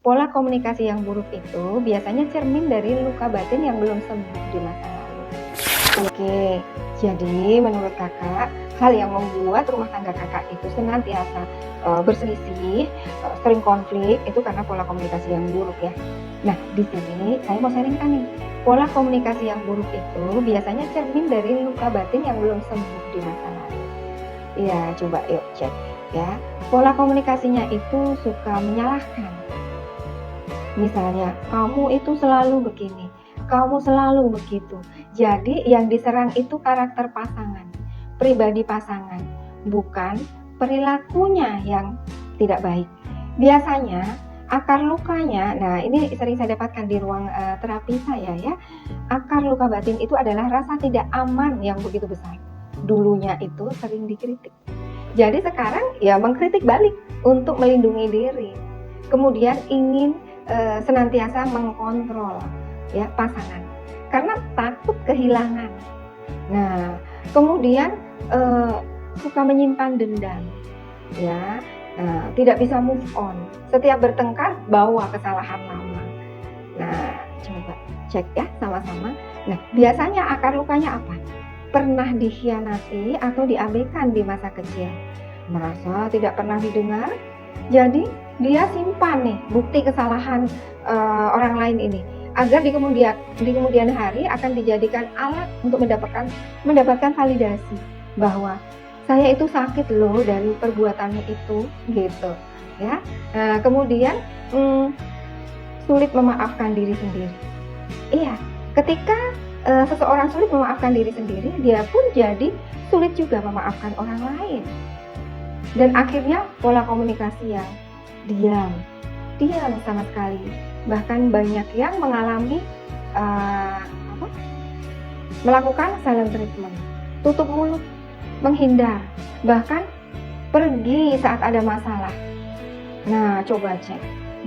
Pola komunikasi yang buruk itu biasanya cermin dari luka batin yang belum sembuh di masa lalu. Oke, jadi menurut kakak, hal yang membuat rumah tangga kakak itu senantiasa berselisih, sering konflik, itu karena pola komunikasi yang buruk ya. Nah, di sini saya mau sharingkan nih, pola komunikasi yang buruk itu biasanya cermin dari luka batin yang belum sembuh di masa lalu. Iya, coba yuk cek ya. Pola komunikasinya itu suka menyalahkan. Misalnya, kamu itu selalu begini, kamu selalu begitu. Jadi yang diserang itu karakter pasangan, pribadi pasangan, bukan perilakunya yang tidak baik. Biasanya akar lukanya, nah ini sering saya dapatkan di ruang terapi saya ya. Akar luka batin itu adalah rasa tidak aman yang begitu besar. Dulunya itu sering dikritik. Jadi sekarang ya mengkritik balik untuk melindungi diri. Kemudian ingin senantiasa mengkontrol ya pasangan karena takut kehilangan. Nah, kemudian suka menyimpan dendam ya, tidak bisa move on. Setiap bertengkar bawa kesalahan lama. Nah, coba cek ya sama-sama. Nah, biasanya akar lukanya apa? Pernah dikhianati atau diabaikan di masa kecil. Merasa tidak pernah didengar, jadi dia simpan nih bukti kesalahan orang lain ini agar di kemudian hari akan dijadikan alat untuk mendapatkan validasi bahwa saya itu sakit loh dari perbuatannya itu gitu ya. Kemudian sulit memaafkan diri sendiri. Iya, ketika seseorang sulit memaafkan diri sendiri, dia pun jadi sulit juga memaafkan orang lain. Dan akhirnya pola komunikasi yang diam sama sekali. Bahkan banyak yang mengalami melakukan silent treatment, tutup mulut, menghindar, bahkan pergi saat ada masalah. Nah, coba cek.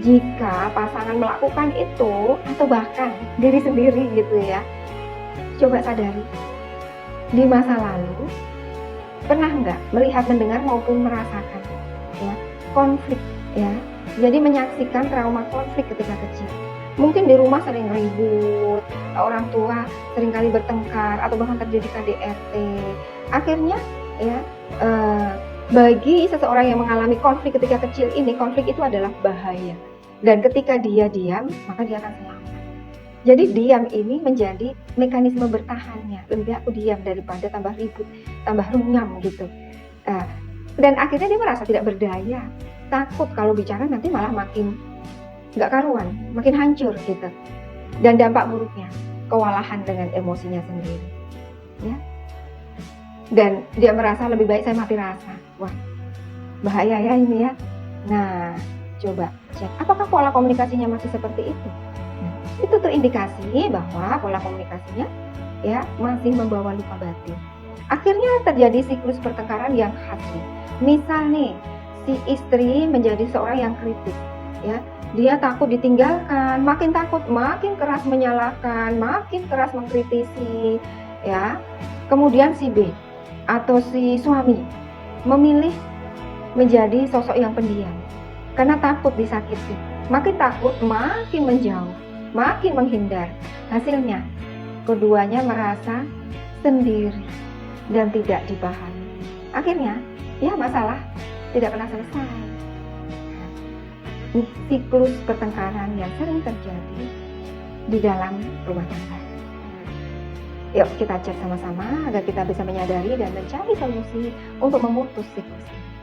Jika pasangan melakukan itu atau bahkan diri sendiri gitu ya, coba sadari di masa lalu pernah nggak melihat, mendengar maupun merasakan ya konflik ya. Jadi menyaksikan trauma konflik ketika kecil. Mungkin di rumah sering ribut, orang tua seringkali bertengkar atau bahkan terjadi KDRT. Akhirnya ya bagi seseorang yang mengalami konflik ketika kecil ini, konflik itu adalah bahaya. Dan ketika dia diam, maka dia akan selamat. Jadi diam ini menjadi mekanisme bertahannya. Lebih baik aku diam daripada tambah ribut, tambah runyam gitu. Dan akhirnya dia merasa tidak berdaya. Takut kalau bicara nanti malah makin nggak karuan, makin hancur gitu. Dan dampak buruknya, kewalahan dengan emosinya sendiri. Ya. Dan dia merasa lebih baik saya mati rasa. Wah, bahaya ya ini ya. Nah, coba cek apakah pola komunikasinya masih seperti itu. Itu terindikasi bahwa pola komunikasinya ya masih membawa luka batin. Akhirnya terjadi siklus pertengkaran yang khas nih. Misal nih, si istri menjadi seorang yang kritis ya. Dia takut ditinggalkan, makin takut, makin keras menyalahkan, makin keras mengkritisi ya. Kemudian si B atau si suami memilih menjadi sosok yang pendiam karena takut disakiti. Makin takut, makin menjauh, makin menghindar. Hasilnya, keduanya merasa sendiri dan tidak dipahami. Akhirnya, ya masalah tidak pernah selesai. Ini siklus pertengkaran yang sering terjadi di dalam rumah tangga. Yuk kita cek sama-sama agar kita bisa menyadari dan mencari solusi untuk memutus siklus ini.